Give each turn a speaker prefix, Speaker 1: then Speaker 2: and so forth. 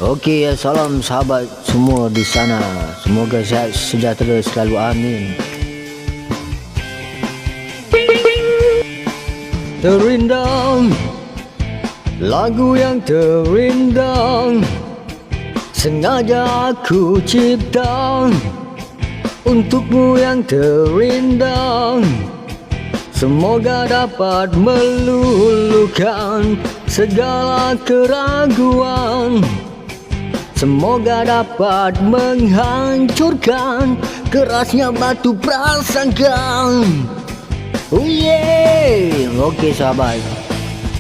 Speaker 1: Okey, salam sahabat semua di sana. Semoga sehat sejahtera selalu, amin. Terindang, lagu yang terindang, sengaja aku cipta untukmu yang terindang. Semoga dapat meluluhkan segala keraguan. Semoga dapat menghancurkan kerasnya batu prasangka. Oh yeah. Okey sahabat,